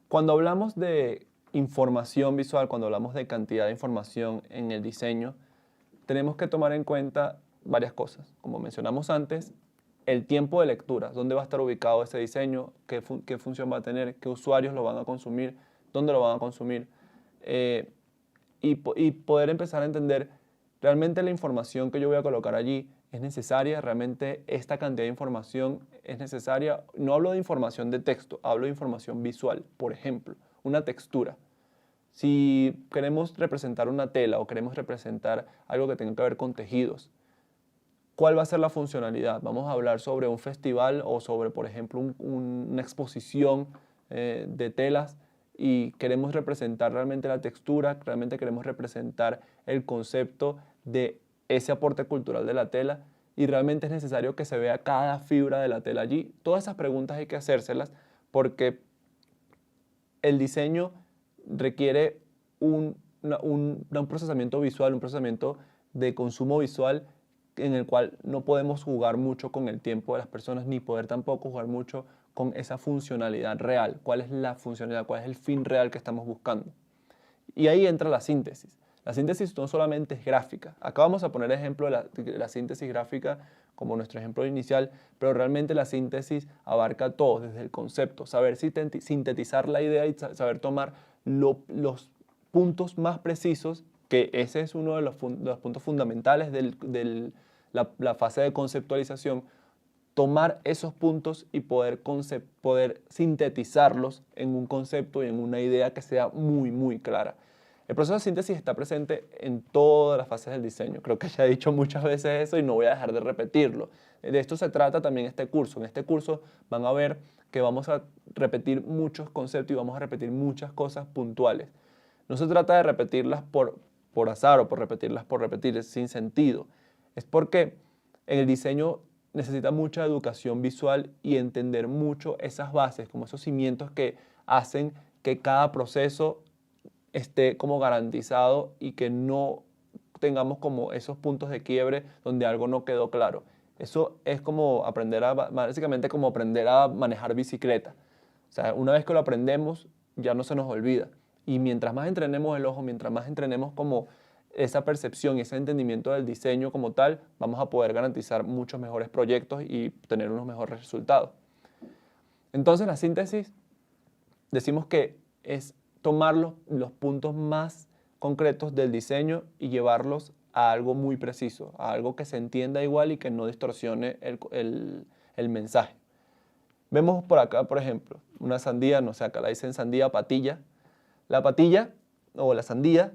Cuando hablamos de información visual, cuando hablamos de cantidad de información en el diseño, tenemos que tomar en cuenta varias cosas. Como mencionamos antes, el tiempo de lectura, dónde va a estar ubicado ese diseño, qué función va a tener, qué usuarios lo van a consumir, dónde lo van a consumir, eh, y poder empezar a entender realmente la información que yo voy a colocar allí es necesaria, realmente esta cantidad de información es necesaria. No hablo de información de texto, hablo de información visual. Por ejemplo, una textura. Si queremos representar una tela o queremos representar algo que tenga que ver con tejidos, ¿cuál va a ser la funcionalidad? Vamos a hablar sobre un festival o sobre, por ejemplo, una exposición de telas y queremos representar realmente la textura, realmente queremos representar el concepto de ese aporte cultural de la tela y realmente es necesario que se vea cada fibra de la tela allí. Todas esas preguntas hay que hacérselas porque el diseño requiere un procesamiento visual, un procesamiento de consumo visual en el cual no podemos jugar mucho con el tiempo de las personas ni poder tampoco jugar mucho con esa funcionalidad real. ¿Cuál es la funcionalidad? ¿Cuál es el fin real que estamos buscando? Y ahí entra la síntesis. La síntesis no solamente es gráfica. Acá vamos a poner ejemplo de la síntesis gráfica como nuestro ejemplo inicial, pero realmente la síntesis abarca todo, desde el concepto, saber sintetizar la idea y saber tomar los puntos más precisos, que ese es uno de los puntos fundamentales de la fase de conceptualización, tomar esos puntos y poder sintetizarlos en un concepto y en una idea que sea muy, muy clara. El proceso de síntesis está presente en todas las fases del diseño. Creo que ya he dicho muchas veces eso y no voy a dejar de repetirlo. De esto se trata también este curso. En este curso van a ver que vamos a repetir muchos conceptos y vamos a repetir muchas cosas puntuales. No se trata de repetirlas por azar o por repetirlas por repetir, sin sentido. Es porque en el diseño necesita mucha educación visual y entender mucho esas bases, como esos cimientos que hacen que cada proceso esté como garantizado y que no tengamos como esos puntos de quiebre donde algo no quedó claro. Eso es como básicamente como aprender a manejar bicicleta. O sea, una vez que lo aprendemos, ya no se nos olvida. Y mientras más entrenemos el ojo, mientras más entrenemos como esa percepción y ese entendimiento del diseño como tal, vamos a poder garantizar muchos mejores proyectos y tener unos mejores resultados. Entonces, la síntesis decimos que es tomar los puntos más concretos del diseño y llevarlos a algo muy preciso, a algo que se entienda igual y que no distorsione el mensaje. Vemos por acá, por ejemplo, una sandía, no sé, acá la dicen sandía patilla. La patilla o la sandía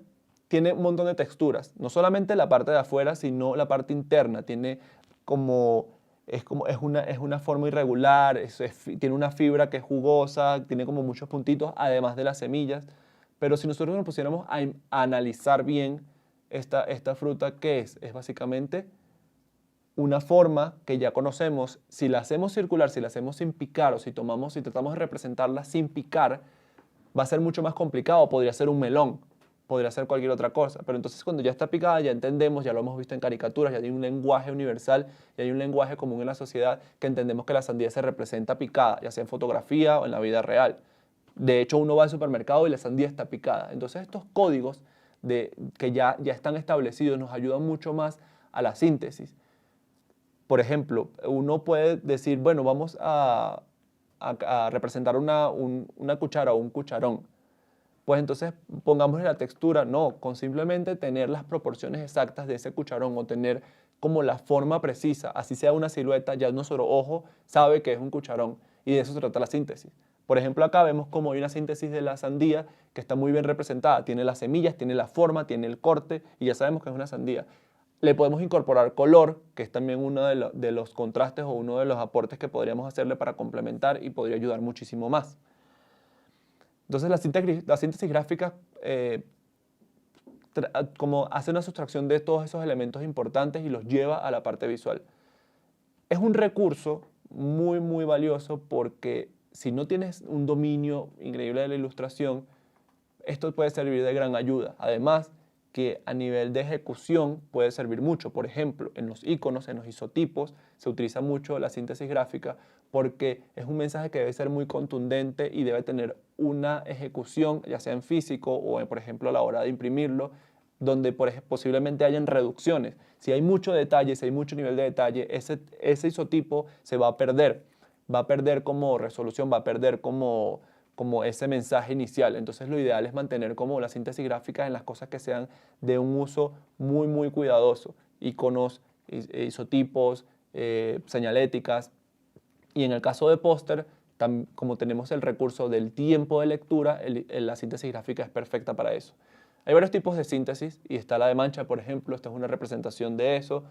tiene un montón de texturas, no solamente la parte de afuera, sino la parte interna. Tiene como, es una forma irregular, tiene una fibra que es jugosa, tiene como muchos puntitos, además de las semillas. Pero si nosotros nos pusiéramos a analizar bien esta fruta, ¿qué es? Es básicamente una forma que ya conocemos. Si la hacemos circular, si la hacemos sin picar o si tratamos de representarla sin picar, va a ser mucho más complicado. Podría ser un melón, podría ser cualquier otra cosa. Pero entonces cuando ya está picada, ya entendemos, ya lo hemos visto en caricaturas, ya hay un lenguaje universal, ya hay un lenguaje común en la sociedad que entendemos que la sandía se representa picada, ya sea en fotografía o en la vida real. De hecho, uno va al supermercado y la sandía está picada. Entonces estos códigos que ya están establecidos nos ayudan mucho más a la síntesis. Por ejemplo, uno puede decir, bueno, vamos a representar una cuchara o un cucharón. Pues entonces pongámosle la textura, no, con simplemente tener las proporciones exactas de ese cucharón o tener como la forma precisa, así sea una silueta, ya nuestro ojo sabe que es un cucharón y de eso se trata la síntesis. Por ejemplo, acá vemos como hay una síntesis de la sandía que está muy bien representada, tiene las semillas, tiene la forma, tiene el corte y ya sabemos que es una sandía. Le podemos incorporar color, que es también uno de los contrastes o uno de los aportes que podríamos hacerle para complementar y podría ayudar muchísimo más. Entonces la síntesis gráfica como hace una sustracción de todos esos elementos importantes y los lleva a la parte visual. Es un recurso muy, muy valioso porque si no tienes un dominio increíble de la ilustración, esto puede servir de gran ayuda. Además, que a nivel de ejecución puede servir mucho. Por ejemplo, en los iconos, en los isotipos, se utiliza mucho la síntesis gráfica porque es un mensaje que debe ser muy contundente y debe tener una ejecución, ya sea en físico o, por ejemplo, a la hora de imprimirlo, donde posiblemente hayan reducciones. Si hay mucho detalle, si hay mucho nivel de detalle, ese isotipo se va a perder como resolución, va a perder como ese mensaje inicial. Entonces lo ideal es mantener como la síntesis gráfica en las cosas que sean de un uso muy, muy cuidadoso. Iconos, isotipos, señaléticas. Y en el caso de póster, como tenemos el recurso del tiempo de lectura, la síntesis gráfica es perfecta para eso. Hay varios tipos de síntesis y está la de mancha, por ejemplo. Esta es una representación de eso.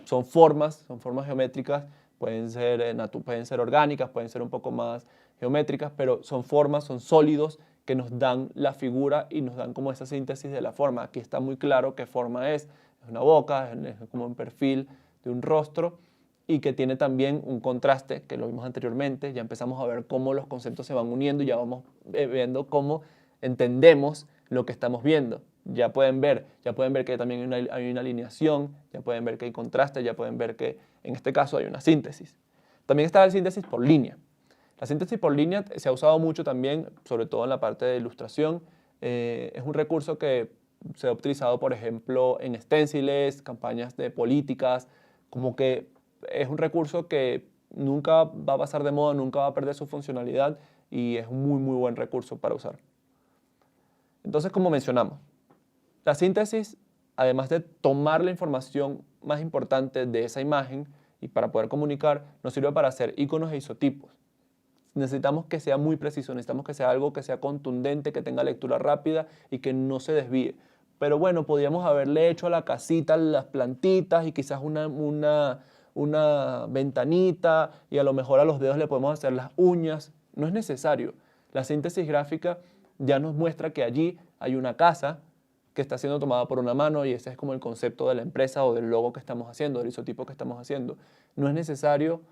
Son formas geométricas, pueden ser orgánicas, pueden ser un poco más geométricas, pero son formas, son sólidos que nos dan la figura y nos dan como esa síntesis de la forma. Aquí está muy claro qué forma es una boca, es como un perfil de un rostro y que tiene también un contraste, que lo vimos anteriormente. Ya empezamos a ver cómo los conceptos se van uniendo y ya vamos viendo cómo entendemos lo que estamos viendo. Ya pueden ver que también hay una alineación, ya pueden ver que hay contraste, ya pueden ver que en este caso hay una síntesis. También está la síntesis por línea. La síntesis por línea se ha usado mucho también, sobre todo en la parte de ilustración. Es un recurso que se ha utilizado, por ejemplo, en stenciles, campañas de políticas, como que es un recurso que nunca va a pasar de moda, nunca va a perder su funcionalidad y es un muy, muy buen recurso para usar. Entonces, como mencionamos, la síntesis, además de tomar la información más importante de esa imagen y para poder comunicar, nos sirve para hacer iconos e isotipos. Necesitamos que sea muy preciso, necesitamos que sea algo que sea contundente, que tenga lectura rápida y que no se desvíe. Pero bueno, podríamos haberle hecho a la casita las plantitas y quizás una ventanita y a lo mejor a los dedos le podemos hacer las uñas. No es necesario. La síntesis gráfica ya nos muestra que allí hay una casa que está siendo tomada por una mano y ese es como el concepto de la empresa o del logo que estamos haciendo, del isotipo que estamos haciendo. No es necesario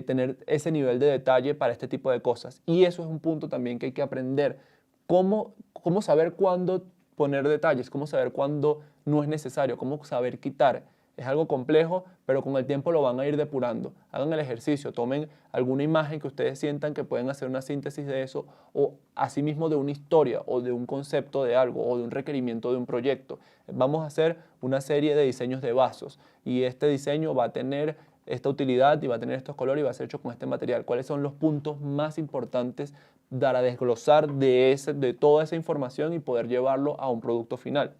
tener ese nivel de detalle para este tipo de cosas. Y eso es un punto también que hay que aprender. Cómo saber cuándo poner detalles, cómo saber cuándo no es necesario, cómo saber quitar. Es algo complejo, pero con el tiempo lo van a ir depurando. Hagan el ejercicio, tomen alguna imagen que ustedes sientan que pueden hacer una síntesis de eso o asimismo de una historia o de un concepto de algo o de un requerimiento de un proyecto. Vamos a hacer una serie de diseños de vasos y este diseño va a tener esta utilidad y va a tener estos colores y va a ser hecho con este material. ¿Cuáles son los puntos más importantes para desglosar de toda esa información y poder llevarlo a un producto final?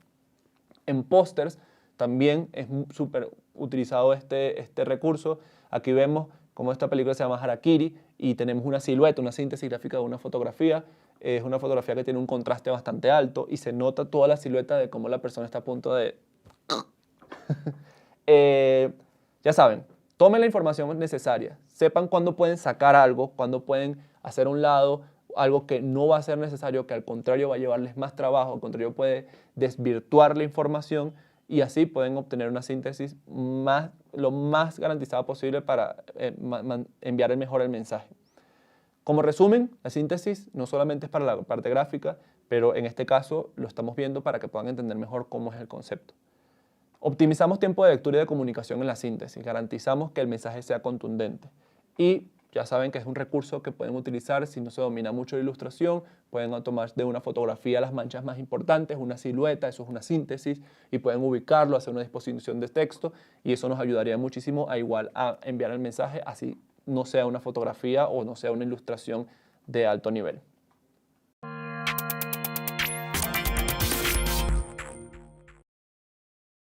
En pósters también es súper utilizado este recurso. Aquí vemos cómo esta película se llama Harakiri y tenemos una silueta, una síntesis gráfica de una fotografía. Es una fotografía que tiene un contraste bastante alto y se nota toda la silueta de cómo la persona está a punto de... Ya saben, tomen la información necesaria, sepan cuándo pueden sacar algo, cuándo pueden hacer a un lado algo que no va a ser necesario, que al contrario va a llevarles más trabajo, al contrario puede desvirtuar la información y así pueden obtener una síntesis lo más garantizada posible para enviar mejor el mensaje. Como resumen, la síntesis no solamente es para la parte gráfica, pero en este caso lo estamos viendo para que puedan entender mejor cómo es el concepto. Optimizamos tiempo de lectura y de comunicación en la síntesis, garantizamos que el mensaje sea contundente y ya saben que es un recurso que pueden utilizar si no se domina mucho la ilustración, pueden tomar de una fotografía las manchas más importantes, una silueta, eso es una síntesis y pueden ubicarlo, hacer una disposición de texto y eso nos ayudaría muchísimo a enviar el mensaje así no sea una fotografía o no sea una ilustración de alto nivel.